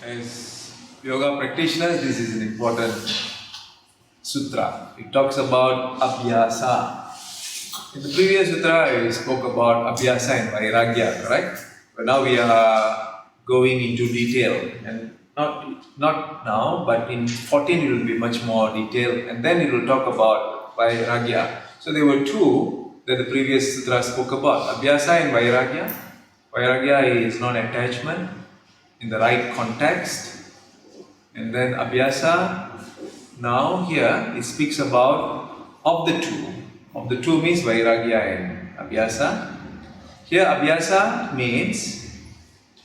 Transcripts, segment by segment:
As yoga practitioners, this is an important sutra. It talks about Abhyasa. In the previous sutra, I spoke about Abhyasa and Vairagya, correct? But now we are going into detail, and not now, but in 14 it will be much more detailed, and then it will talk about Vairagya. So there were two that the previous sutra spoke about, Abhyasa and Vairagya. Vairagya is non-attachment in the right context, and then Abhyasa. Now here it speaks about of the two. Of the two means Vairagya and Abhyasa. Here Abhyasa means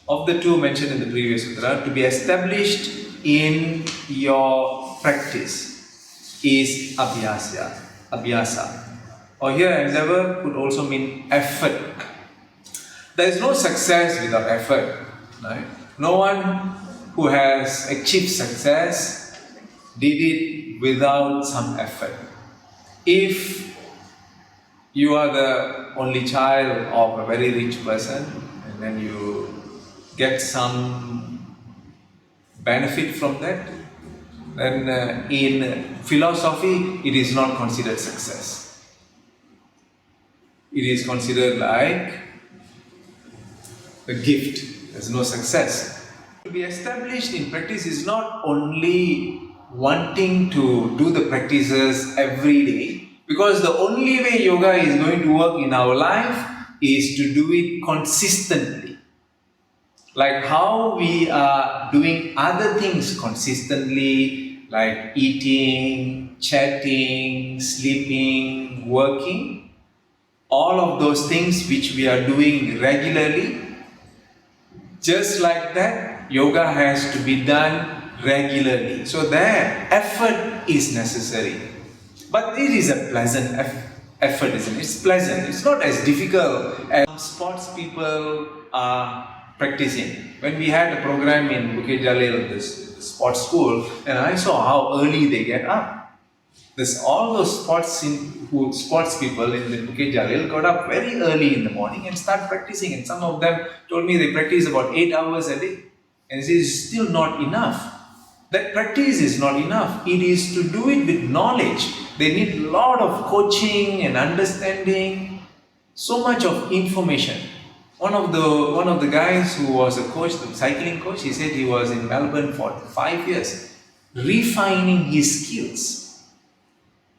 of the two mentioned in the previous sutra, to be established in your practice is Abhyasa. Or here endeavor could also mean effort. There is no success without effort, right? No one who has achieved success did it without some effort. If you are the only child of a very rich person and then you get some benefit from that, then in philosophy it is not considered success. It is considered like a gift. There is no success. To be established in practice is not only wanting to do the practices every day, because the only way yoga is going to work in our life is to do it consistently. Like how we are doing other things consistently, like eating, chatting, sleeping, working, all of those things which we are doing regularly, just like that, yoga has to be done regularly. So there, effort is necessary. But it is a pleasant effort, isn't it? It's pleasant. It's not as difficult as sports people are practicing. When we had a program in Bukit Jalil, this sports school, and I saw how early they get up. All those sports people in the Bukit Jalil got up very early in the morning and start practicing. And some of them told me they practice about 8 hours a day. And it is still not enough. That practice is not enough. It is to do it with knowledge. They need a lot of coaching and understanding, so much of information. One of the guys who was a coach, the cycling coach, he said he was in Melbourne for 5 years, refining his skills.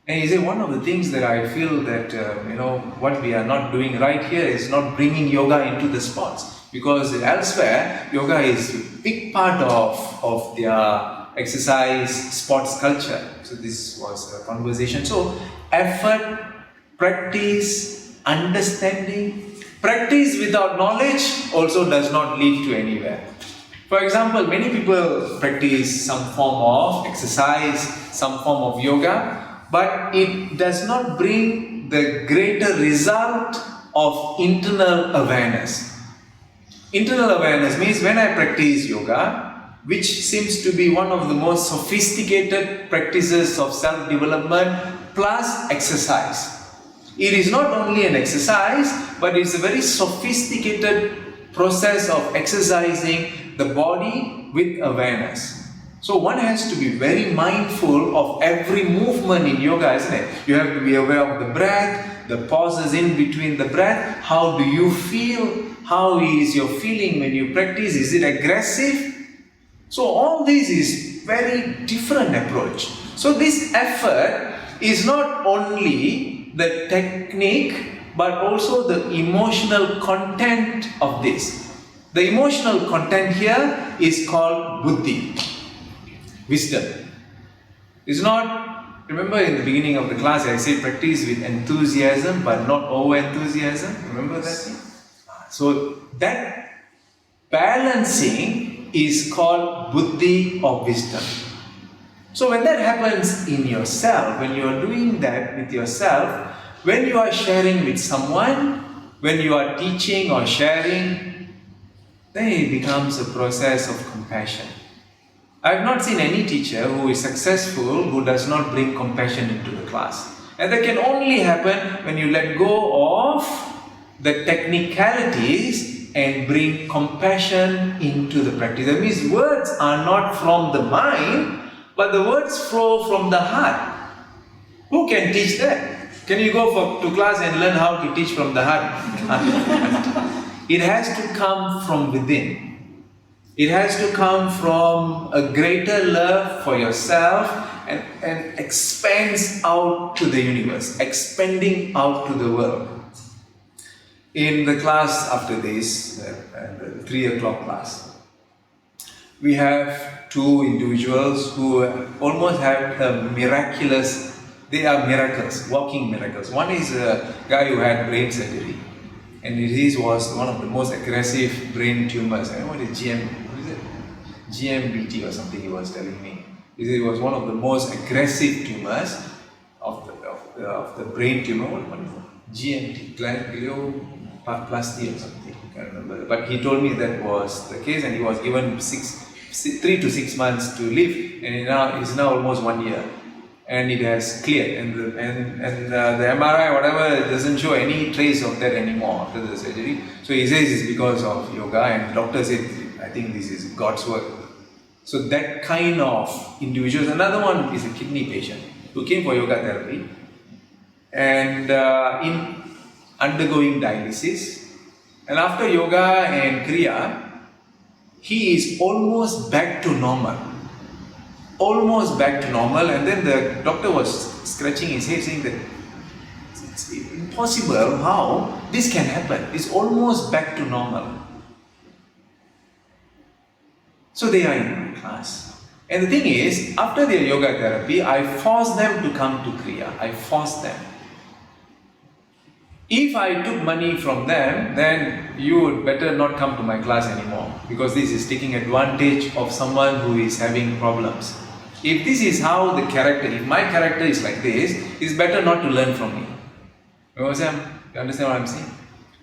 And he said one of the things that I feel that what we are not doing right here is not bringing yoga into the sports, because elsewhere yoga is a big part of their exercise, sports culture. So this was a conversation. So effort, practice, understanding. Practice without knowledge also does not lead to anywhere. For example, many people practice some form of exercise, some form of yoga, but it does not bring the greater result of internal awareness. Internal awareness means when I practice yoga, which seems to be one of the most sophisticated practices of self-development plus exercise. It is not only an exercise, but it's a very sophisticated process of exercising the body with awareness. So one has to be very mindful of every movement in yoga, isn't it? You have to be aware of the breath, the pauses in between the breath. How do you feel? How is your feeling when you practice? Is it aggressive? So all this is very different approach. So this effort is not only the technique, but also the emotional content of this. The emotional content here is called buddhi, wisdom. It's not, remember in the beginning of the class I said practice with enthusiasm but not over-enthusiasm. Remember that thing? So that balancing is called buddhi or wisdom. So when that happens in yourself, when you are doing that with yourself, when you are sharing with someone, when you are teaching or sharing, then it becomes a process of compassion. I have not seen any teacher who is successful who does not bring compassion into the class. And that can only happen when you let go of the technicalities and bring compassion into the practice. That means words are not from the mind, but the words flow from the heart. Who can teach that? Can you go to class and learn how to teach from the heart? It has to come from within. It has to come from a greater love for yourself and expands out to the universe, expanding out to the world. In the class after this, the 3 o'clock class, we have 2 individuals who almost have a miraculous, they are miracles, walking miracles. One is a guy who had brain surgery, and his was one of the most aggressive brain tumors. I don't know what is GMBT or something he was telling me. He said it was one of the most aggressive tumors of the brain tumor. What is it? GMT, glioplasty or something, I can't remember. But he told me that was the case, and he was given 3 to 6 months to live, and it's now almost 1 year. And it has cleared, and the MRI, whatever, doesn't show any trace of that anymore after the surgery. So he says it's because of yoga, and doctor said, I think this is God's work. So that kind of individuals. Another one is a kidney patient who came for yoga therapy, and in undergoing dialysis, and after yoga and kriya, he is almost back to normal. Almost back to normal, and then the doctor was scratching his head saying that it's impossible how this can happen. It's almost back to normal. So they are in my class. And the thing is, after their yoga therapy, I forced them to come to Kriya. I forced them. If I took money from them, then you would better not come to my class anymore, because this is taking advantage of someone who is having problems. If this is how the character, if my character is like this, it's better not to learn from me. You understand what I'm saying?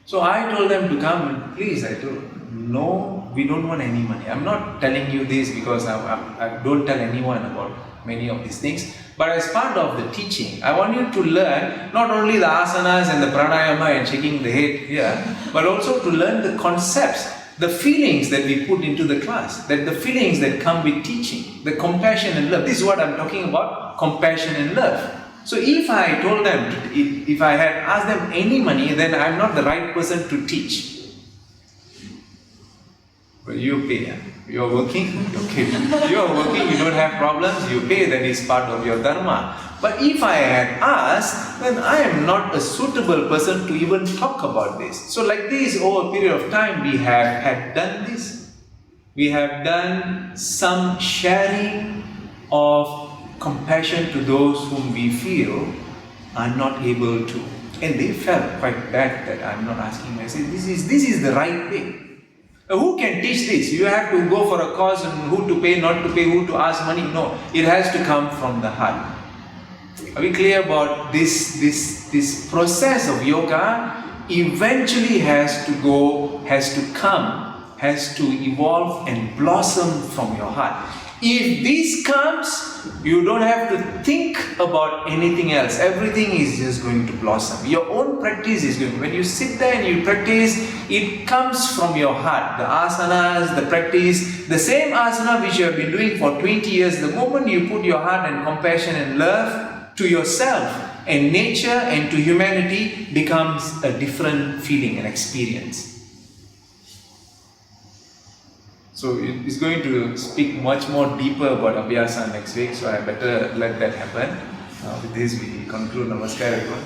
So I told them to come, and please, I told them, no, we don't want any money. I'm not telling you this because I don't tell anyone about many of these things. But as part of the teaching, I want you to learn not only the asanas and the pranayama and shaking the head here, but also to learn the concepts, the feelings that we put into the class, that the feelings that come with teaching, the compassion and love. This is what I'm talking about, compassion and love. So if I told them, if I had asked them any money, then I'm not the right person to teach. But you pay. You're working, okay. You're working, you don't have problems, you pay, that is part of your dharma. But if I had asked, then I am not a suitable person to even talk about this. So like this, over a period of time, we had done this. We have done some sharing of compassion to those whom we feel are not able to. And they felt quite bad that I'm not asking myself, this is the right way. Who can teach this? You have to go for a course on who to pay, not to pay, who to ask money. No, it has to come from the heart. Are we clear about this process of yoga? Eventually has to evolve and blossom from your heart. If this comes, you don't have to think about anything else. Everything is just going to blossom. Your own practice is going. When you sit there and you practice, it comes from your heart. The asanas, the practice, the same asana which you have been doing for 20 years, the moment you put your heart and compassion and love to yourself and nature and to humanity, becomes a different feeling and experience. So it's going to speak much more deeper about Abhyasa next week, so I better let that happen. With this we conclude. Namaskar everyone.